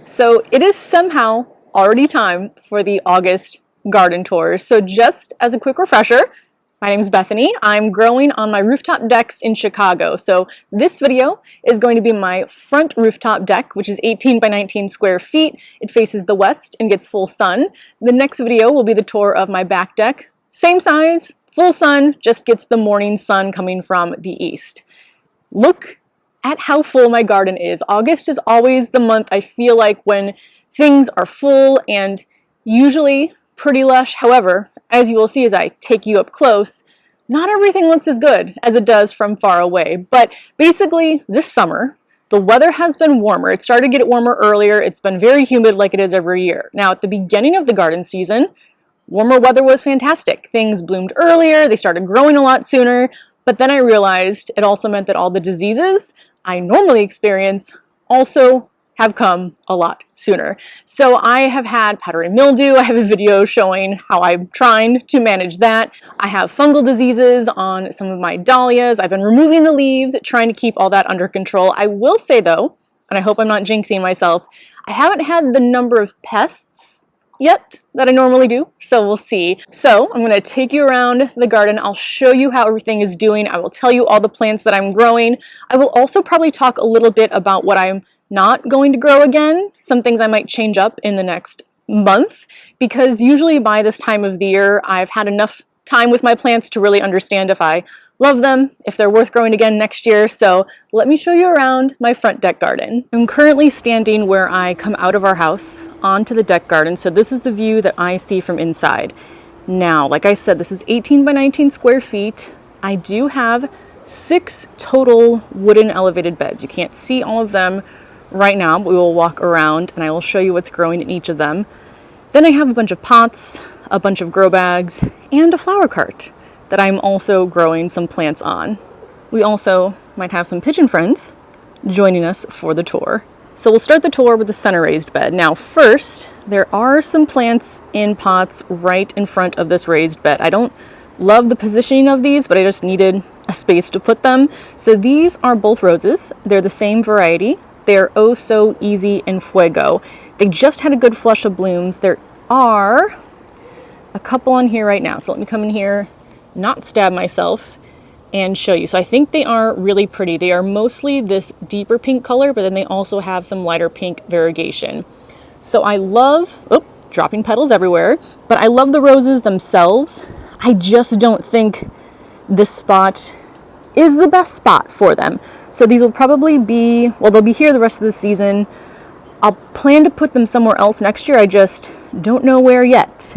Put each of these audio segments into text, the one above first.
So it is somehow already time for the August garden tour. So just as a quick refresher, my name is Bethany. I'm growing on my rooftop decks in Chicago. So this video is going to be my front rooftop deck, which is 18 by 19 square feet. It faces the west and gets full sun. The next video will be the tour of my back deck. Same size, full sun, just gets the morning sun coming from the east. Look at how full my garden is. August is always the month I feel like when things are full and usually pretty lush. However, as you will see as I take you up close, not everything looks as good as it does from far away. But basically this summer, the weather has been warmer. It started to get warmer earlier. It's been very humid like it is every year. Now at the beginning of the garden season, warmer weather was fantastic. Things bloomed earlier, they started growing a lot sooner, but then I realized it also meant that all the diseases I normally experience also have come a lot sooner. So I have had powdery mildew. I have a video showing how I'm trying to manage that. I have fungal diseases on some of my dahlias. I've been removing the leaves, trying to keep all that under control. I will say though, and I hope I'm not jinxing myself, I haven't had the number of pests yet that I normally do, so we'll see. So I'm going to take you around the garden. I'll show you how everything is doing. I will tell you all the plants that I'm growing. I will also probably talk a little bit about what I'm not going to grow again, some things I might change up in the next month, because usually by this time of the year I've had enough time with my plants to really understand if I love them, if they're worth growing again next year. So let me show you around my front deck garden. I'm currently standing where I come out of our house onto the deck garden. So this is the view that I see from inside. Now, like I said, this is 18 by 19 square feet. I do have 6 total wooden elevated beds. You can't see all of them right now, but we will walk around and I will show you what's growing in each of them. Then I have a bunch of pots, a bunch of grow bags, and a flower cart that I'm also growing some plants on. We also might have some pigeon friends joining us for the tour. So we'll start the tour with the center raised bed. Now first, there are some plants in pots right in front of this raised bed. I don't love the positioning of these, but I just needed a space to put them. So these are both roses. They're the same variety. They're Oh So Easy and Fuego. They just had a good flush of blooms. There are a couple on here right now. So let me come in here, not stab myself, and show you. So I think they are really pretty. They are mostly this deeper pink color, but then they also have some lighter pink variegation. So I love, oh, dropping petals everywhere, but I love the roses themselves. I just don't think this spot is the best spot for them. So these will probably be, well, they'll be here the rest of the season. I'll plan to put them somewhere else next year. I just don't know where yet.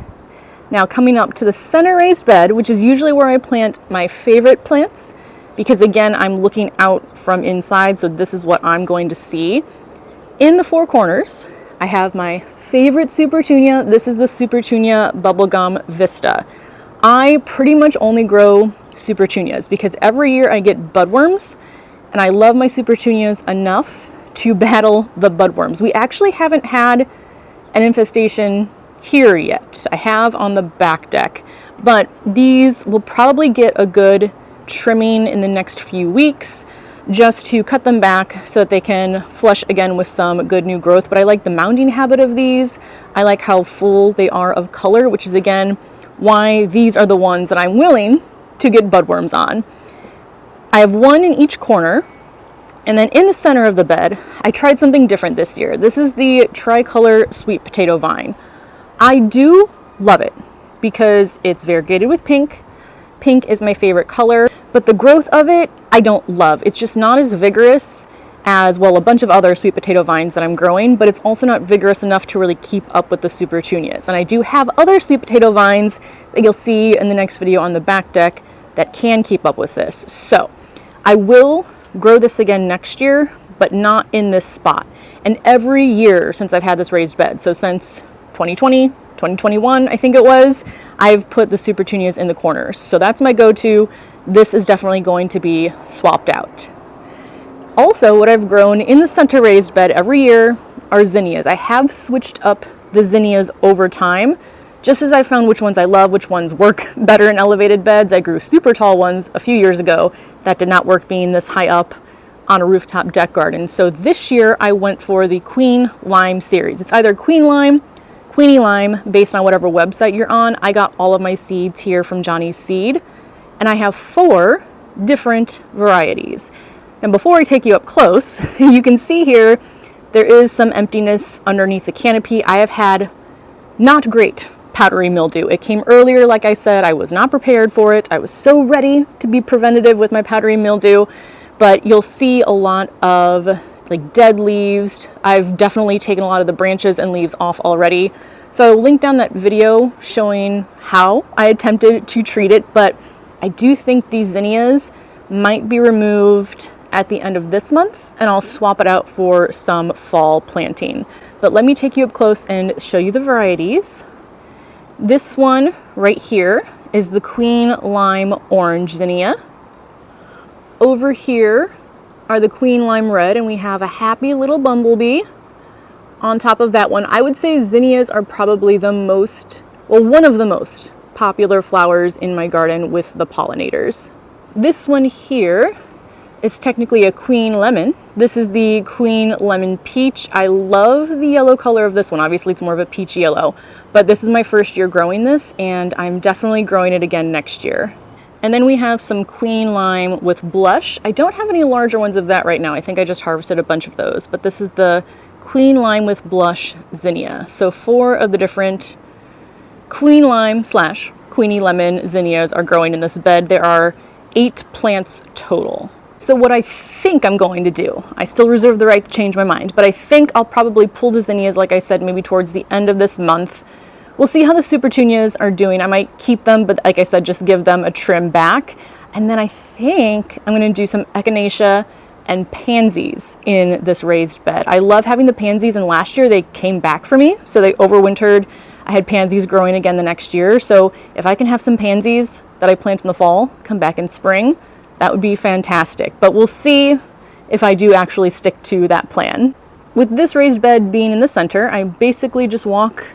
Now coming up to the center raised bed, which is usually where I plant my favorite plants, because again, I'm looking out from inside, so this is what I'm going to see. In the 4 corners, I have my favorite Supertunia. This is the Supertunia Bubblegum Vista. I pretty much only grow Supertunias because every year I get budworms, and I love my Supertunias enough to battle the budworms. We actually haven't had an infestation here yet. I have on the back deck, but these will probably get a good trimming in the next few weeks just to cut them back so that they can flush again with some good new growth. But I like the mounding habit of these. I like how full they are of color, which is again why these are the ones that I'm willing to get budworms on. I have 1 in each corner, and then in the center of the bed I tried something different this year. This is the tricolor sweet potato vine. I do love it because it's variegated with pink. Pink is my favorite color, but the growth of it I don't love. It's just not as vigorous as, well, a bunch of other sweet potato vines that I'm growing, but it's also not vigorous enough to really keep up with the Supertunias. And I do have other sweet potato vines that you'll see in the next video on the back deck that can keep up with this. So I will grow this again next year, but not in this spot. And every year since I've had this raised bed, so since 2020, 2021, I think it was, I've put the Supertunias in the corners. So that's my go-to. This is definitely going to be swapped out. Also, what I've grown in the center raised bed every year are zinnias. I have switched up the zinnias over time, just as I found which ones I love, which ones work better in elevated beds. I grew super tall ones a few years ago. That did not work being this high up. on a rooftop deck garden. So this year I went for the Queen Lime series. It's either Queen Lime, Queenie Lime, based on whatever website you're on. I got all of my seeds here from Johnny's Seed, and I have 4 different varieties. And before I take you up close, you can see here there is some emptiness underneath the canopy. I have had not great powdery mildew. It came earlier, like I said. I was not prepared for it. I was so ready to be preventative with my powdery mildew, but you'll see a lot of like dead leaves. I've definitely taken a lot of the branches and leaves off already. So I'll link down that video showing how I attempted to treat it, but I do think these zinnias might be removed at the end of this month, and I'll swap it out for some fall planting. But let me take you up close and show you the varieties. This one right here is the Queen Lime Orange Zinnia. Over here are the Queen Lime Red, and we have a happy little bumblebee on top of that one. I would say zinnias are probably the most, well, one of the most popular flowers in my garden with the pollinators. This one here is technically a Queen Lemon. This is the Queen Lemon Peach. I love the yellow color of this one. Obviously it's more of a peachy yellow, but this is my first year growing this, and I'm definitely growing it again next year. And then we have some Queen Lime with Blush. I don't have any larger ones of that right now. I think I just harvested a bunch of those, but this is the Queen Lime with Blush Zinnia. So 4 of the different Queen Lime / Queenie Lemon zinnias are growing in this bed. There are 8 plants total. So what I think I'm going to do, I still reserve the right to change my mind, but I think I'll probably pull the zinnias, like I said, maybe towards the end of this month. We'll see how the super petunias are doing. I might keep them, but like I said, just give them a trim back. And then I think I'm going to do some echinacea and pansies in this raised bed. I love having the pansies, and last year they came back for me, so they overwintered. I had pansies growing again the next year, so if I can have some pansies that I plant in the fall come back in spring, that would be fantastic. But we'll see if I do actually stick to that plan. With this raised bed being in the center, I basically just walk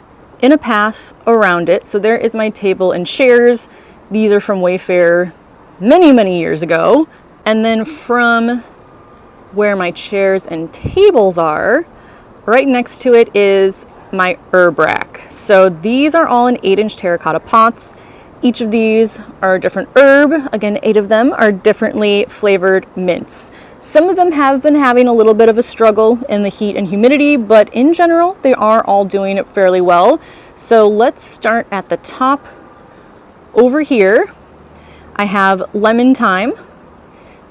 in a path around it. So there is my table and chairs. These are from Wayfair many, many years ago. And then from where my chairs and tables are, right next to it is my herb rack. So these are all in 8-inch terracotta pots. Each of these are a different herb. Again, 8 of them are differently flavored mints. Some of them have been having a little bit of a struggle in the heat and humidity, but in general, they are all doing fairly well. So let's start at the top. Over here, I have lemon thyme.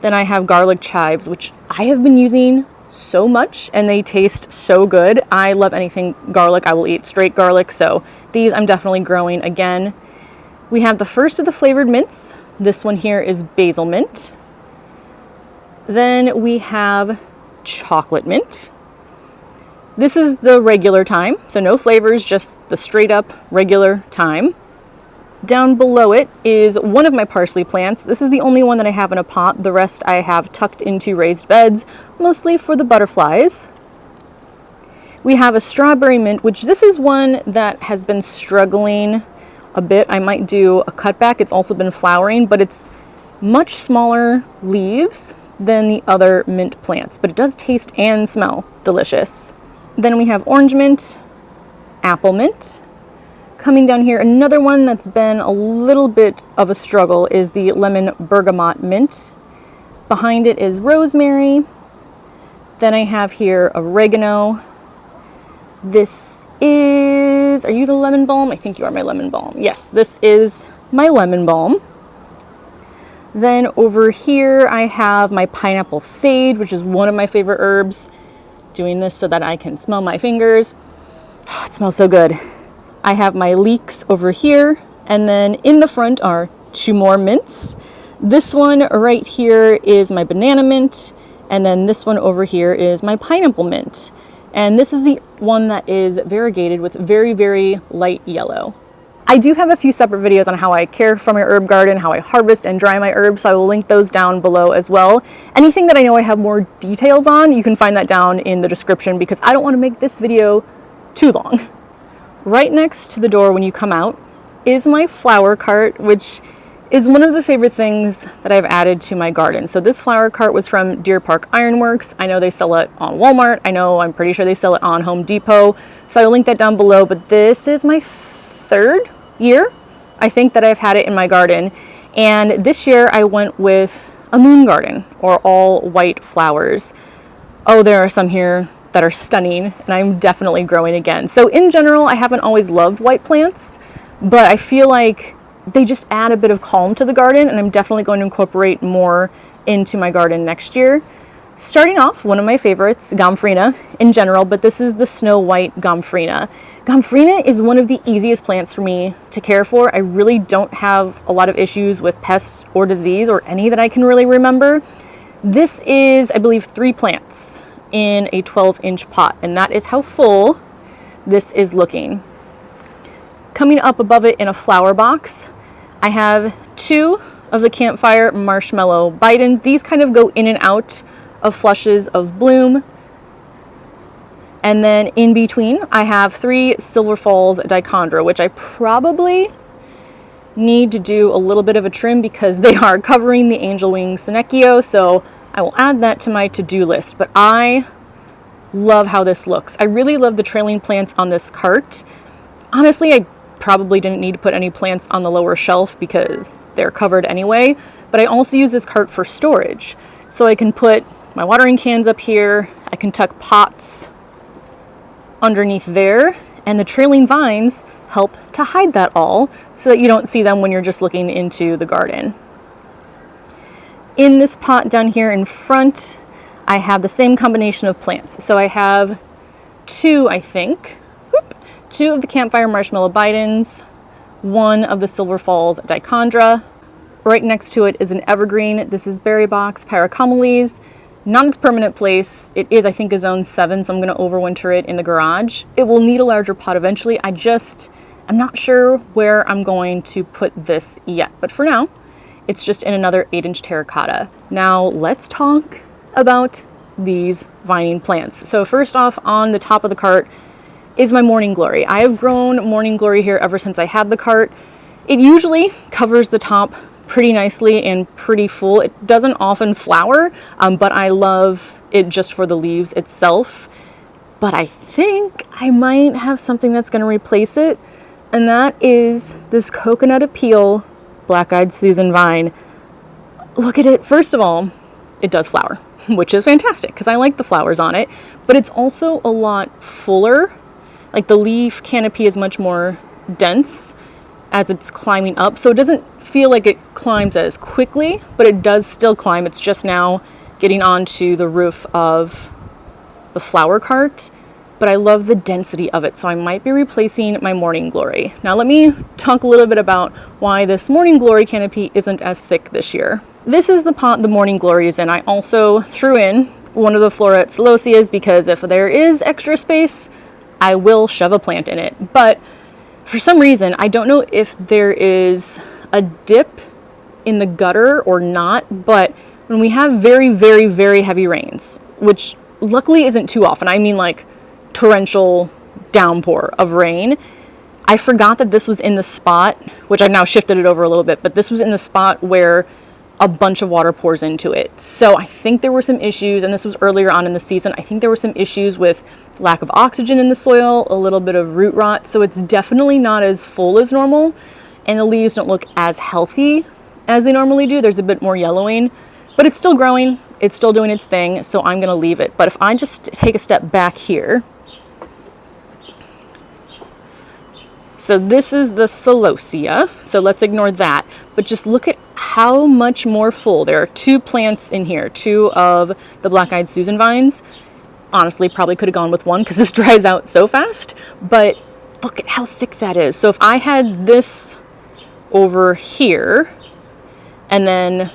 Then I have garlic chives, which I have been using so much, and they taste so good. I love anything garlic. I will eat straight garlic, so these I'm definitely growing again. We have the first of the flavored mints. This one here is basil mint. Then we have chocolate mint. This is the regular thyme, so no flavors, just the straight up regular thyme. Down below it is one of my parsley plants. This is the only one that I have in a pot. The rest I have tucked into raised beds, mostly for the butterflies. We have a strawberry mint, which this is one that has been struggling a bit. I might do a cutback. It's also been flowering, but it's much smaller leaves than the other mint plants, but it does taste and smell delicious. Then we have orange mint, apple mint. Coming down here, another one that's been a little bit of a struggle is the lemon bergamot mint. Behind it is rosemary. Then I have here oregano. This is, are you the lemon balm? I think you are my lemon balm. Yes, this is my lemon balm. Then over here I have my pineapple sage, which is one of my favorite herbs. Doing this so that I can smell my fingers. Oh, it smells so good. I have my leeks over here, and then in the front are 2 more mints. This one right here is my banana mint, and then this one over here is my pineapple mint. And this is the one that is variegated with very, very light yellow. I do have a few separate videos on how I care for my herb garden, how I harvest and dry my herbs, so I will link those down below as well. Anything that I know I have more details on, you can find that down in the description, because I don't want to make this video too long. Right next to the door when you come out is my flower cart, which is one of the favorite things that I've added to my garden. So this flower cart was from Deer Park Ironworks. I know they sell it on Walmart. I'm pretty sure they sell it on Home Depot. So I'll link that down below, but this is my 3rd year, I think, that I've had it in my garden. And this year I went with a moon garden, or all white flowers. Oh, there are some here that are stunning, and I'm definitely growing again. So in general, I haven't always loved white plants, but I feel like they just add a bit of calm to the garden, and I'm definitely going to incorporate more into my garden next year. Starting off, one of my favorites, gomphrena in general, but this is the snow white gomphrena. Gomphrena is one of the easiest plants for me to care for. I really don't have a lot of issues with pests or disease, or any that I can really remember. This is, I believe, 3 plants in a 12-inch pot, and that is how full this is looking. Coming up above it in a flower box, I have 2 of the campfire marshmallow bidens. These kind of go in and out of flushes of bloom. And then in between, I have 3 Silver Falls dichondra, which I probably need to do a little bit of a trim because they are covering the angel wing Senecio, so I will add that to my to-do list. But I love how this looks. I really love the trailing plants on this cart. Honestly, I probably didn't need to put any plants on the lower shelf because they're covered anyway, but I also use this cart for storage. So I can put my watering cans up here, I can tuck pots underneath there, and the trailing vines help to hide that all so that you don't see them when you're just looking into the garden. In this pot down here in front, I have the same combination of plants. So I have 2, I think, 2 of the campfire marshmallow bidens, 1 of the Silver Falls dichondra. Right next to it is an evergreen. This is berry box paracamelys. Not its permanent place. It is, I think, a zone 7, so I'm going to overwinter it in the garage. It will need a larger pot eventually. I'm not sure where I'm going to put this yet, but for now, it's just in another 8-inch terracotta. Now let's talk about these vining plants. So first off, on the top of the cart is my morning glory. I have grown morning glory here ever since I had the cart. It usually covers the top pretty nicely and pretty full. It doesn't often flower, but I love it just for the leaves itself. But I think I might have something that's going to replace it, and that is this coconut appeal black-eyed Susan vine. Look at it. First of all, it does flower, which is fantastic because I like the flowers on it, but it's also a lot fuller. Like the leaf canopy is much more dense as it's climbing up, so it doesn't feel like it climbs as quickly, but it does still climb. It's just now getting onto the roof of the flower cart, but I love the density of it, so I might be replacing my morning glory. Now let me talk a little bit about why this morning glory canopy isn't as thick this year. This is the pot the morning glory is in. I also threw in one of the floret celosias because if there is extra space, I will shove a plant in it. But for some reason, I don't know if there is a dip in the gutter or not, but when we have very, very, very heavy rains, which luckily isn't too often, I mean like torrential downpour of rain, I forgot that this was in the spot, which I've now shifted it over a little bit, but this was in the spot where a bunch of water pours into it. So I think there were some issues, and this was earlier on in the season, I think there were some issues with lack of oxygen in the soil, a little bit of root rot, so it's definitely not as full as normal, and the leaves don't look as healthy as they normally do. There's a bit more yellowing, but it's still growing, it's still doing its thing, so I'm gonna leave it. But if I just take a step back here, so this is the celosia, so let's ignore that, but just look at how much more full. There are 2 plants in here, 2 of the black-eyed Susan vines. Honestly, probably could have gone with 1 because this dries out so fast, but look at how thick that is. So if I had this over here and then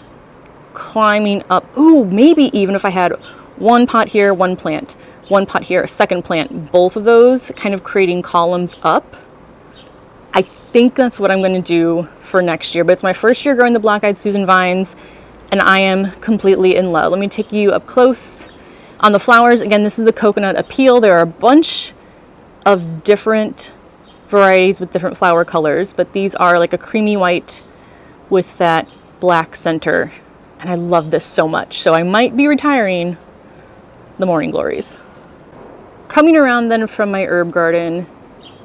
climbing up, ooh, maybe even if I had 1 pot here, 1 plant, 1 pot here, a second plant, both of those kind of creating columns up, I think that's what I'm going to do for next year. But it's my first year growing the black-eyed Susan vines, and I am completely in love. Let me take you up close. On the flowers, again, this is the coconut appeal. There are a bunch of different varieties with different flower colors, but these are like a creamy white with that black center. And I love this so much. So I might be retiring the morning glories. Coming around then from my herb garden,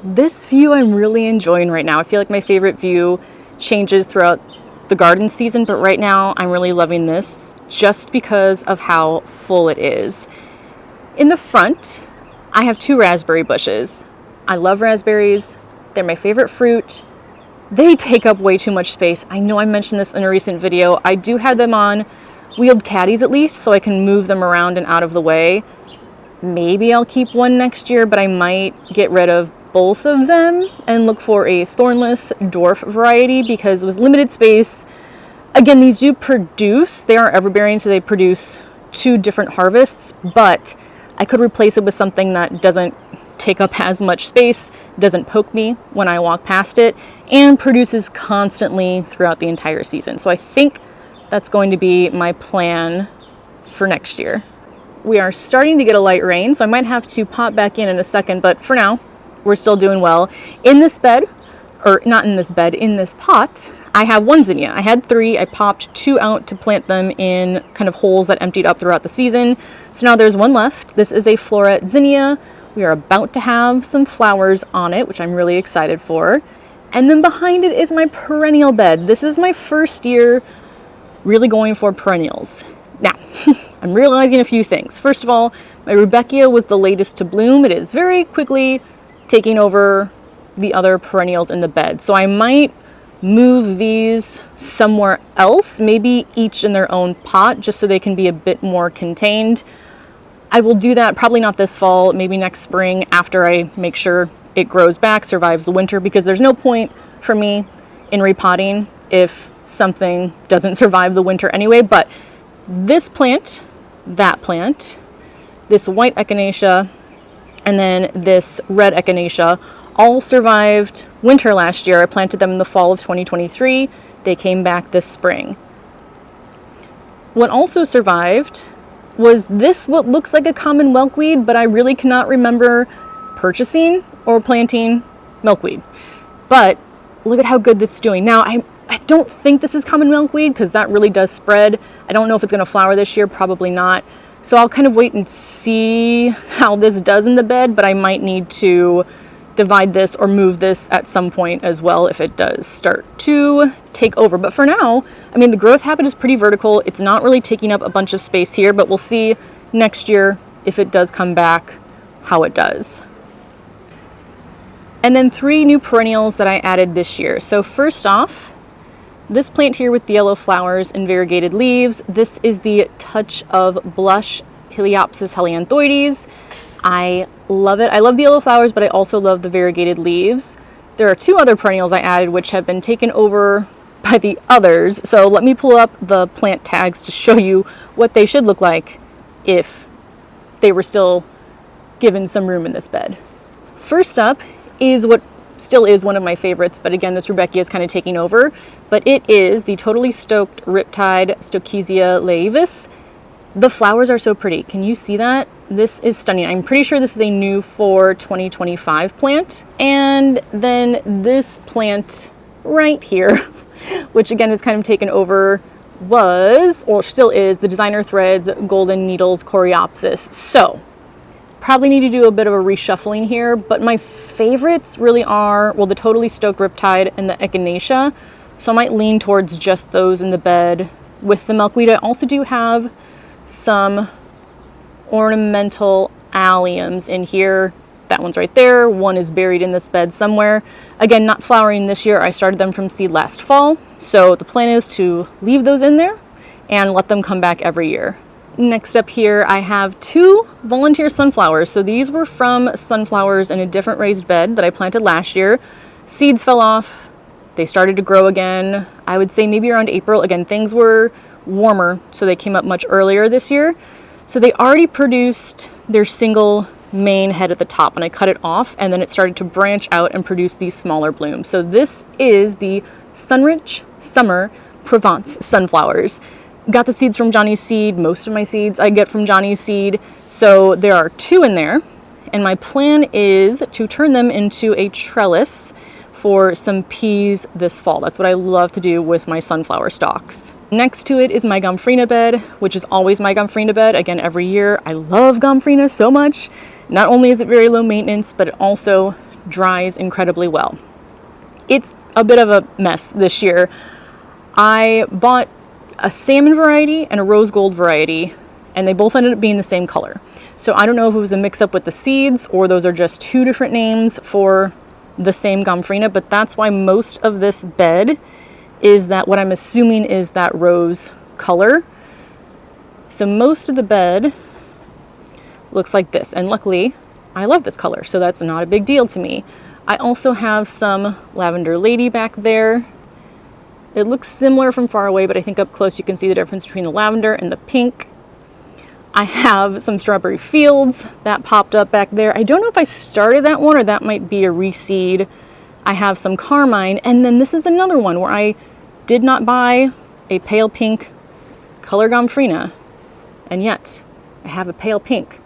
this view I'm really enjoying right now. I feel like my favorite view changes throughout the garden season, but right now I'm really loving this just because of how full it is. In the front, I have 2 raspberry bushes. I love raspberries. They're my favorite fruit. They take up way too much space. I know I mentioned this in a recent video. I do have them on wheeled caddies at least, so I can move them around and out of the way. Maybe I'll keep one next year, but I might get rid of both of them and look for a thornless dwarf variety, because with limited space, again, these do produce, they are everbearing, so they produce 2 different harvests, but I could replace it with something that doesn't take up as much space, doesn't poke me when I walk past it, and produces constantly throughout the entire season. So I think that's going to be my plan for next year. We are starting to get a light rain, so I might have to pop back in a second, but for now, we're still doing well. In this bed, or not in this bed, in this pot, I have 1 zinnia. I had 3, I popped 2 out to plant them in kind of holes that emptied up throughout the season. So now there's 1 left. This is a floret zinnia. We are about to have some flowers on it, which I'm really excited for. And then behind it is my perennial bed. This is my first year really going for perennials. Now, I'm realizing a few things. First of all, my rudbeckia was the latest to bloom. It is very quickly taking over the other perennials in the bed. So I might move these somewhere else, maybe each in their own pot, just so they can be a bit more contained. I will do that probably not this fall, maybe next spring, after I make sure it grows back, survives the winter, because there's no point for me in repotting if something doesn't survive the winter anyway. But this plant, that plant, this white echinacea, and then this red echinacea all survived winter last year. I planted them in the fall of 2023. They came back this spring. What also survived was this, what looks like a common milkweed, but I really cannot remember purchasing or planting milkweed. But look at how good this is doing. Now, I don't think this is common milkweed, because that really does spread. I don't know if it's going to flower this year, probably not. So I'll kind of wait and see how this does in the bed, but I might need to divide this or move this at some point as well if it does start to take over. But for now, I mean, the growth habit is pretty vertical. It's not really taking up a bunch of space here, but we'll see next year if it does come back, how it does. And then 3 new perennials that I added this year. So first off, this plant here with the yellow flowers and variegated leaves. This is the Touch of Blush Heliopsis helianthoides. I love it. I love the yellow flowers, but I also love the variegated leaves. There are 2 other perennials I added which have been taken over by the others. So let me pull up the plant tags to show you what they should look like if they were still given some room in this bed. First up is what still is one of my favorites, but again, this rudbeckia is kind of taking over, but it is the Totally Stoked Riptide Stokesia laevis. The flowers are so pretty. Can you see that? This is stunning. I'm pretty sure this is a new for 2025 plant. And then this plant right here, which again is kind of taken over, was, or still is, the Designer Threads Golden Needles Coreopsis. So probably need to do a bit of a reshuffling here, but my favorites really are, well, the Totally Stoked Riptide and the Echinacea. So I might lean towards just those in the bed with the milkweed. I also do have some ornamental alliums in here. That one's right there. One is buried in this bed somewhere. Again, not flowering this year. I started them from seed last fall. So the plan is to leave those in there and let them come back every year. Next up here, I have 2 volunteer sunflowers. So these were from sunflowers in a different raised bed that I planted last year. Seeds fell off. They started to grow again. I would say maybe around April. Again, things were warmer, so they came up much earlier this year. So they already produced their single main head at the top, and I cut it off, and then it started to branch out and produce these smaller blooms. So this is the Sunrich Summer Provence sunflowers. Got the seeds from Johnny's Seed. Most of my seeds I get from Johnny's Seed. So there are 2 in there, and my plan is to turn them into a trellis for some peas this fall. That's what I love to do with my sunflower stalks. Next to it is my gomphrena bed, which is always my gomphrena bed, again, every year. I love gomphrena so much. Not only is it very low maintenance, but it also dries incredibly well. It's a bit of a mess this year. I bought a salmon variety and a rose gold variety, and they both ended up being the same color. So I don't know if it was a mix-up with the seeds or those are just two different names for the same gomphrena, but that's why most of this bed is that what I'm assuming is that rose color. So most of the bed looks like this, and luckily I love this color, so that's not a big deal to me. I also have some lavender lady back there. It looks similar from far away, but I think up close you can see the difference between the lavender and the pink. I have some strawberry fields that popped up back there. I don't know if I started that one or that might be a reseed. I have some carmine, and then this is another one where I did not buy a pale pink color gomphrena, and yet I have a pale pink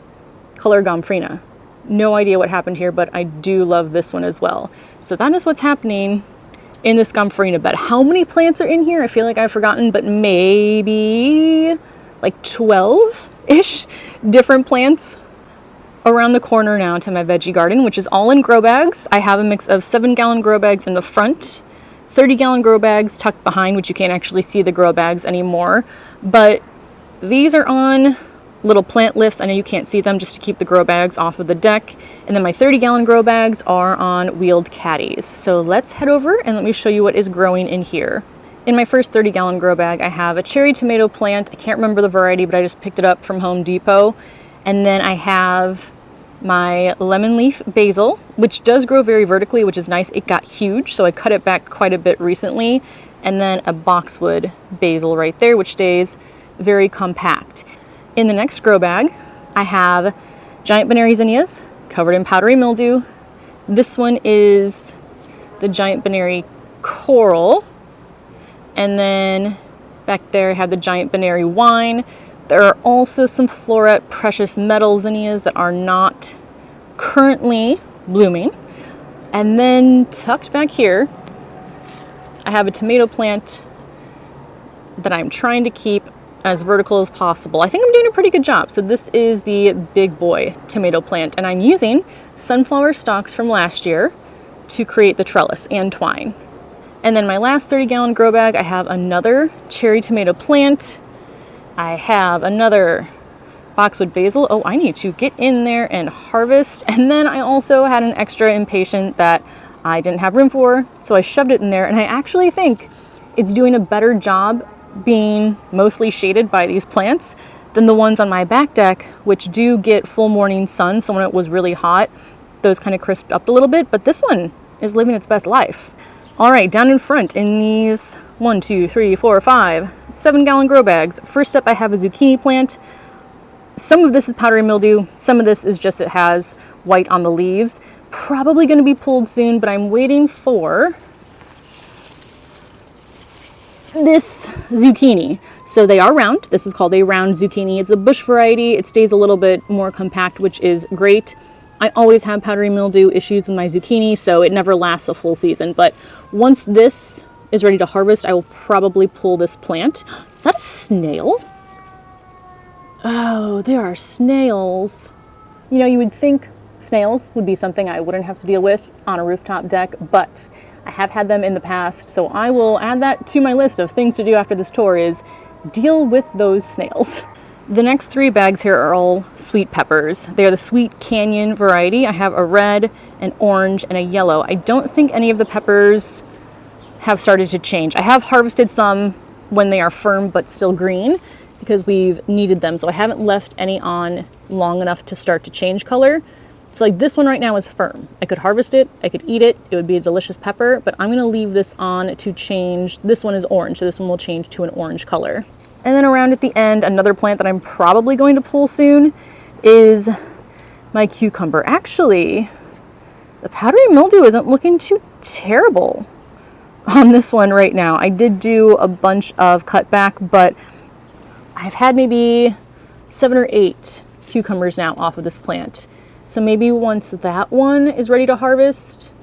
color gomphrena. No idea what happened here, but I do love this one as well. So that is what's happening in this gomphrena bed. How many plants are in here? I feel like I've forgotten, but maybe like 12-ish different plants around the corner now to my veggie garden, which is all in grow bags. I have a mix of 7-gallon grow bags in the front, 30-gallon grow bags tucked behind, which you can't actually see the grow bags anymore. But these are on little plant lifts. I know you can't see them, just to keep the grow bags off of the deck. And then my 30-gallon grow bags are on wheeled caddies. So let's head over and let me show you what is growing in here. In my first 30-gallon grow bag, I have a cherry tomato plant. I can't remember the variety, but I just picked it up from Home Depot. And then I have my lemon leaf basil, which does grow very vertically, which is nice. It got huge, so I cut it back quite a bit recently. And then a boxwood basil right there, which stays very compact. In the next grow bag, I have giant Benary zinnias covered in powdery mildew. This one is the giant Benary coral. And then back there I have the giant Benary wine. There are also some floret precious metal zinnias that are not currently blooming. And then tucked back here, I have a tomato plant that I'm trying to keep as vertical as possible. I think I'm doing a pretty good job. So this is the big boy tomato plant, and I'm using sunflower stalks from last year to create the trellis and twine. And then my last 30-gallon grow bag, I have another cherry tomato plant. I have another boxwood basil. Oh, I need to get in there and harvest. And then I also had an extra impatient that I didn't have room for, so I shoved it in there, and I actually think it's doing a better job being mostly shaded by these plants than the ones on my back deck, which do get full morning sun. So when it was really hot, those kind of crisped up a little bit, but this one is living its best life. All right, down in front in these 1, 2, 3, 4, 5, 7-gallon grow bags. First up, I have a zucchini plant. Some of this is powdery mildew. Some of this is just it has white on the leaves. Probably going to be pulled soon, but I'm waiting for this zucchini. So they are round. This is called a round zucchini. It's a bush variety. It stays a little bit more compact, which is great. I always have powdery mildew issues with my zucchini, so it never lasts a full season. But once this is ready to harvest, I will probably pull this plant. Is that a snail? Oh, there are snails. You know, you would think snails would be something I wouldn't have to deal with on a rooftop deck, but I have had them in the past, so I will add that to my list of things to do after this tour is deal with those snails. The next 3 bags here are all sweet peppers. They are the Sweet Canyon variety. I have a red, an orange, and a yellow. I don't think any of the peppers have started to change. I have harvested some when they are firm but still green because we've needed them, so I haven't left any on long enough to start to change color. So like this one right now is firm. I could harvest it, I could eat it, it would be a delicious pepper, but I'm gonna leave this on to change. This one is orange, so this one will change to an orange color. And then around at the end, another plant that I'm probably going to pull soon is my cucumber. Actually, the powdery mildew isn't looking too terrible on this one right now. I did do a bunch of cutback, but I've had maybe 7 or 8 cucumbers now off of this plant. So maybe once that one is ready to harvest,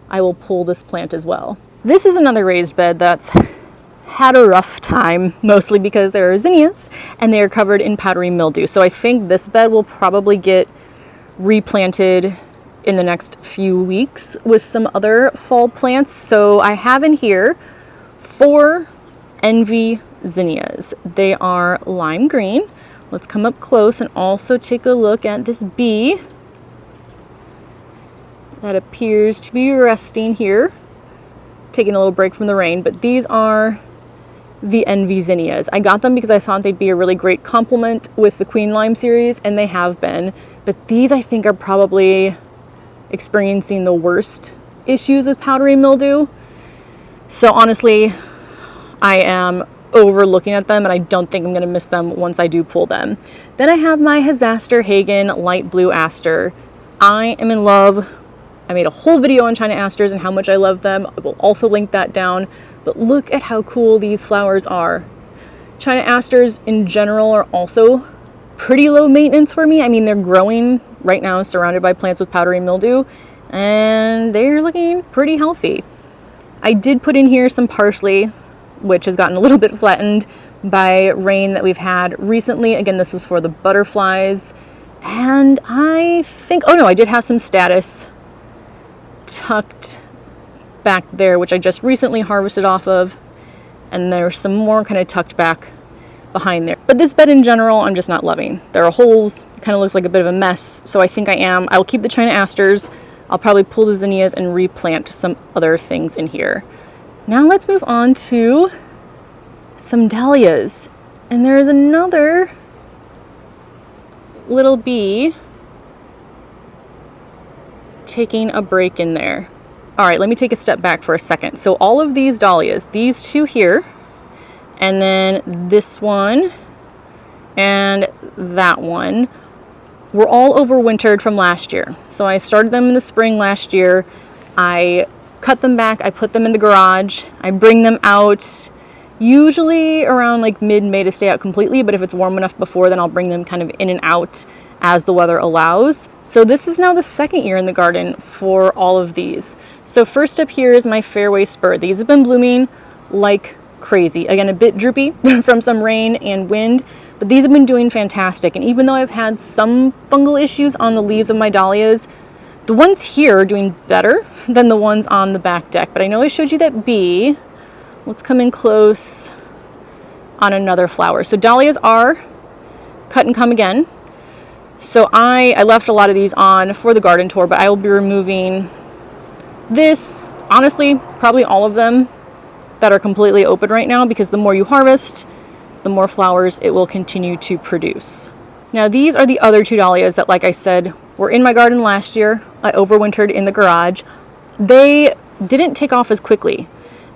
I will pull this plant as well. This is another raised bed that's had a rough time, mostly because there are zinnias and they are covered in powdery mildew. So I think this bed will probably get replanted in the next few weeks with some other fall plants. So I have in here 4 envy zinnias. They are lime green. Let's come up close and also take a look at this bee that appears to be resting here, taking a little break from the rain. But these are the envy zinnias. I got them because I thought they'd be a really great complement with the Queen Lime series, and they have been. But these I think are probably experiencing the worst issues with powdery mildew. So honestly, I am overlooking at them and I don't think I'm going to miss them once I do pull them. Then I have my Aster Hagen light blue aster. I am in love. I made a whole video on China asters and how much I love them. I will also link that down. But look at how cool these flowers are. China asters in general are also pretty low maintenance for me. I mean, they're growing right now surrounded by plants with powdery mildew and they're looking pretty healthy. I did put in here some parsley, which has gotten a little bit flattened by rain that we've had recently. Again, this was for the butterflies. And I think, oh no, I did have some status tucked back there, which I just recently harvested off of, and there's some more kind of tucked back behind there. But this bed in general, I'm just not loving. There are holes, it kind of looks like a bit of a mess, so I think I'll keep the China asters. I'll probably pull the zinnias and replant some other things in here. Now let's move on to some dahlias. And there's another little bee taking a break in there. All right, let me take a step back for a second. So all of these dahlias, these 2 here, and then this one and that one, were all overwintered from last year. So I started them in the spring last year. I cut them back, I put them in the garage. I bring them out usually around like mid-May to stay out completely, but if it's warm enough before, then I'll bring them kind of in and out as the weather allows. So this is now the 2nd year in the garden for all of these. So first up here is my fairway spur. These have been blooming like crazy. Again, a bit droopy from some rain and wind, but these have been doing fantastic. And even though I've had some fungal issues on the leaves of my dahlias, the ones here are doing better than the ones on the back deck. But I know I showed you that bee. Let's come in close on another flower. So dahlias are cut and come again. So I left a lot of these on for the garden tour, but I will be removing this, honestly, probably all of them that are completely open right now, because the more you harvest, the more flowers it will continue to produce. Now these are the other 2 dahlias that, like I said, were in my garden last year. I overwintered in the garage. They didn't take off as quickly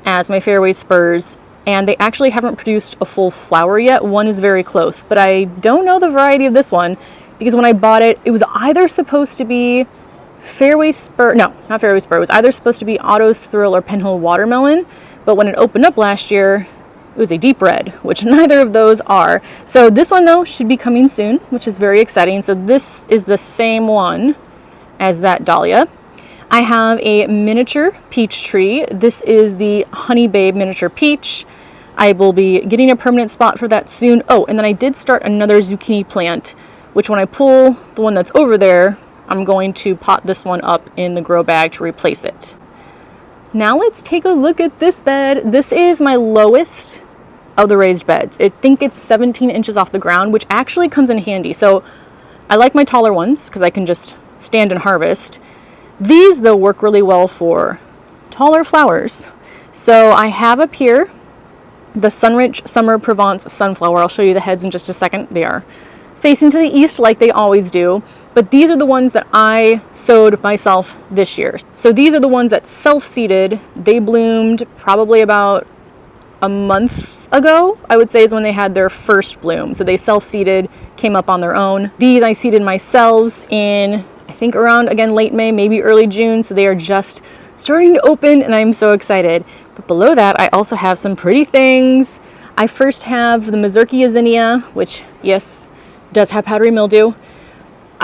as my fairway spurs, and they actually haven't produced a full flower yet. One is very close, but I don't know the variety of this one, because when I bought it, it was either supposed to be fairway spur, no, not fairway spur, it was either supposed to be Otto's Thrill or Penhill Watermelon, but when it opened up last year, it was a deep red, which neither of those are. So this one though should be coming soon, which is very exciting. So this is the same one as that dahlia. I have a miniature peach tree. This is the Honey Babe miniature peach. I will be getting a permanent spot for that soon. Oh, and then I did start another zucchini plant, which when I pull the one that's over there, I'm going to pot this one up in the grow bag to replace it. Now let's take a look at this bed. This is my lowest of the raised beds. I think it's 17 inches off the ground, which actually comes in handy. So I like my taller ones because I can just stand and harvest. These though work really well for taller flowers. So I have up here the Sunrich Summer Provence sunflower. I'll show you the heads in just a second. They are facing to the east like they always do. But these are the ones that I sowed myself this year. So these are the ones that self-seeded. They bloomed probably about a month ago, I would say, is when they had their first bloom. So they self-seeded, came up on their own. These I seeded myself in, I think around, again, late May, maybe early June. So they are just starting to open and I'm so excited. But below that, I also have some pretty things. I first have the Mazurkia Zinnia, which, yes, does have powdery mildew.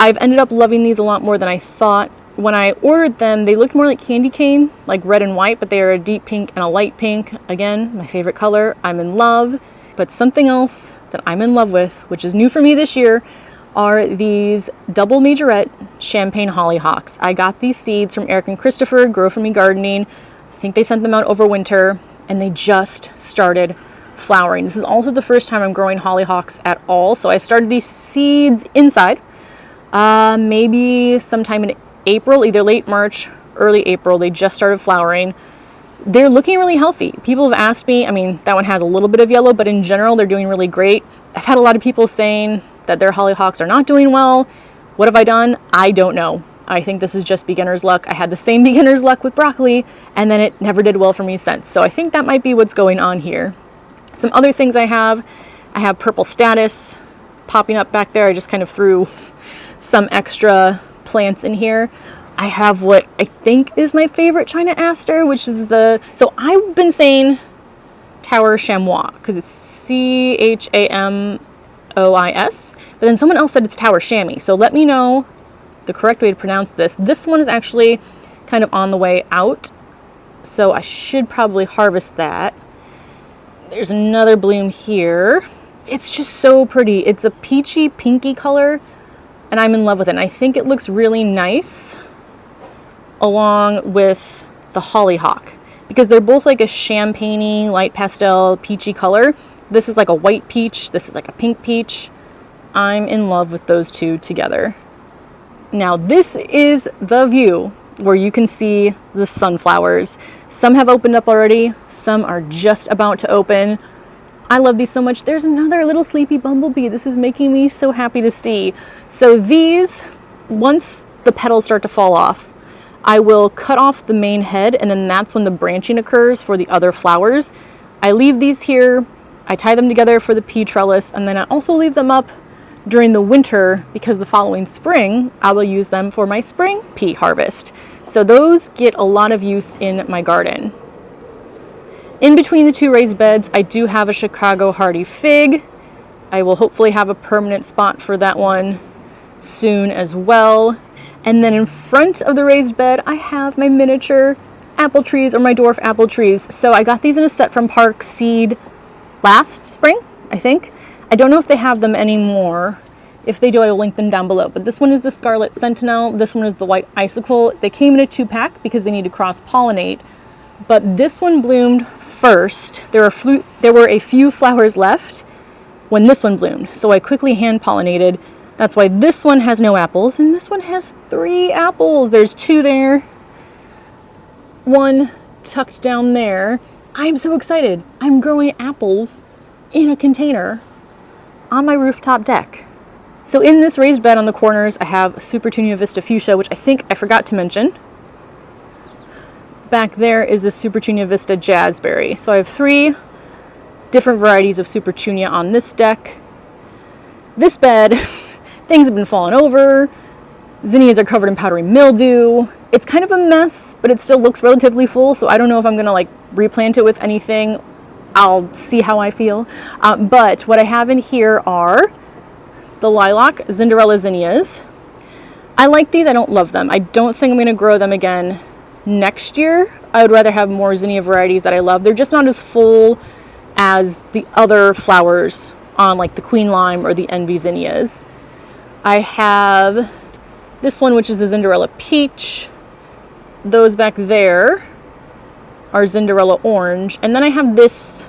I've ended up loving these a lot more than I thought. When I ordered them, they looked more like candy cane, like red and white, but they are a deep pink and a light pink. Again, my favorite color. I'm in love. But something else that I'm in love with, which is new for me this year, are these double majorette champagne hollyhocks. I got these seeds from Eric and Christopher, Grow For Me Gardening. I think they sent them out over winter, and they just started flowering. This is also the first time I'm growing hollyhocks at all. So I started these seeds inside, maybe sometime in April, either late March, early April. They just started flowering. They're looking really healthy. People have asked me, I mean, that one has a little bit of yellow, but in general, they're doing really great. I've had a lot of people saying that their hollyhocks are not doing well. What have I done? I don't know. I think this is just beginner's luck. I had the same beginner's luck with broccoli, and then it never did well for me since. So I think that might be what's going on here. Some other things I have purple statice popping up back there. I just kind of threw some extra plants in here. I have what I think is my favorite China aster, which is so I've been saying Tower Chamois because it's Chamois, but then someone else said it's Tower Chamois. So let me know the correct way to pronounce this. This one is actually kind of on the way out, so I should probably harvest that. There's another bloom here. It's just so pretty. It's a peachy pinky color, and I'm in love with it. And I think it looks really nice along with the hollyhock because they're both like a champagne-y, light pastel, peachy color. This is like a white peach. This is like a pink peach. I'm in love with those two together. Now this is the view where you can see the sunflowers. Some have opened up already. Some are just about to open. I love these so much. There's another little sleepy bumblebee. This is making me so happy to see. So these, once the petals start to fall off, I will cut off the main head, and then that's when the branching occurs for the other flowers. I leave these here. I tie them together for the pea trellis, and then I also leave them up during the winter because the following spring I will use them for my spring pea harvest. So those get a lot of use in my garden. In between the two raised beds, I do have a Chicago hardy fig. I will hopefully have a permanent spot for that one soon as well. And then in front of the raised bed, I have my miniature apple trees, or my dwarf apple trees. So I got these in a set from Park Seed last spring, I think. I don't know if they have them anymore. If they do, I will link them down below. But this one is the Scarlet Sentinel. This one is the White Icicle. They came in a 2-pack because they need to cross-pollinate. But this one bloomed first. There were a few flowers left when this one bloomed. So I quickly hand-pollinated. That's why this one has no apples, and this one has 3 apples. There's 2 there. 1 tucked down there. I'm so excited. I'm growing apples in a container on my rooftop deck. So in this raised bed on the corners, I have Super Tunia Vista Fuchsia, which I think I forgot to mention. Back there is a Super Tunia Vista Jazzberry. So I have 3 different varieties of Super Tunia on this deck. This bed, things have been falling over. Zinnias are covered in powdery mildew. It's kind of a mess, but it still looks relatively full, so I don't know if I'm gonna like replant it with anything. I'll see how I feel. But what I have in here are the lilac Zinderella zinnias. I like these. I don't love them. I don't think I'm going to grow them again next year. I would rather have more zinnia varieties that I love. They're just not as full as the other flowers on like the Queen Lime or the Envy zinnias. I have this one, which is the Zinderella Peach. Those back there are Zinderella Orange. And then I have this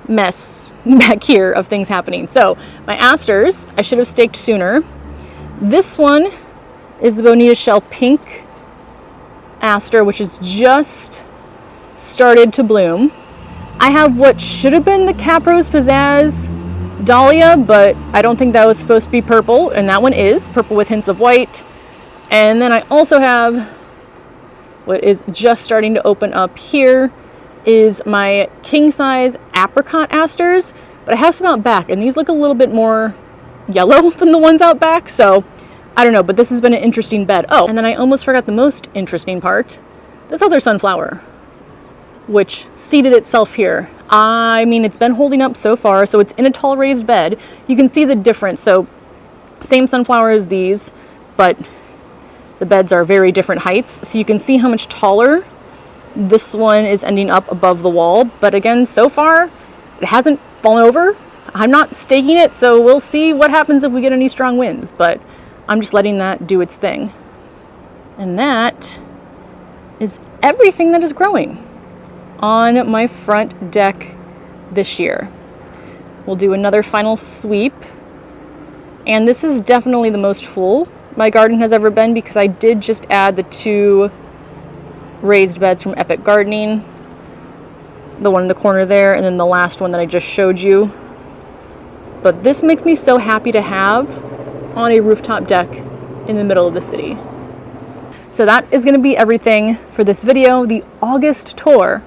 mess back here of things happening. So my asters, I should have staked sooner. This one is the Bonita Shell Pink aster, which has just started to bloom. I have what should have been the Caprose Pizzazz Dahlia, but I don't think that was supposed to be purple, and that one is purple with hints of white. And then I also have what is just starting to open up here is my king size apricot asters, but I have some out back, and these look a little bit more yellow than the ones out back, so I don't know, but this has been an interesting bed. Oh, and then I almost forgot the most interesting part, this other sunflower, which seeded itself here. I mean, it's been holding up so far, so it's in a tall raised bed. You can see the difference. So same sunflower as these, but the beds are very different heights, so you can see how much taller this one is ending up above the wall. But again, so far it hasn't fallen over. I'm not staking it, so we'll see what happens if we get any strong winds, but I'm just letting that do its thing. And that is everything that is growing on my front deck this year. We'll do another final sweep, and this is definitely the most full my garden has ever been, because I did just add the 2 raised beds from Epic Gardening, the one in the corner there, and then the last one that I just showed you. But this makes me so happy to have on a rooftop deck in the middle of the city. So that is going to be everything for this video, the August tour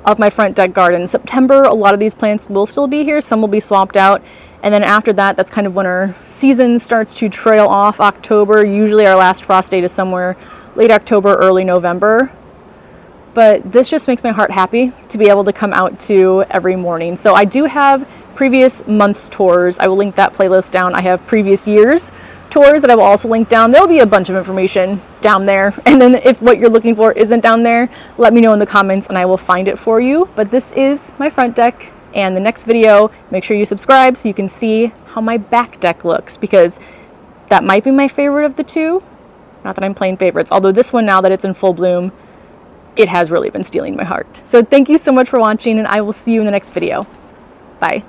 of my front deck garden. September, a lot of these plants will still be here, some will be swapped out, and then after that, that's kind of when our season starts to trail off. October, usually our last frost date is somewhere late October, early November. But this just makes my heart happy to be able to come out to every morning. So I do have previous month's tours. I will link that playlist down. I have previous years tours that I will also link down. There'll be a bunch of information down there. And then if what you're looking for isn't down there, let me know in the comments and I will find it for you. But this is my front deck. And the next video, make sure you subscribe so you can see how my back deck looks, because that might be my favorite of the 2. Not that I'm playing favorites, although this one, now that it's in full bloom, it has really been stealing my heart. So thank you so much for watching, and I will see you in the next video. Bye.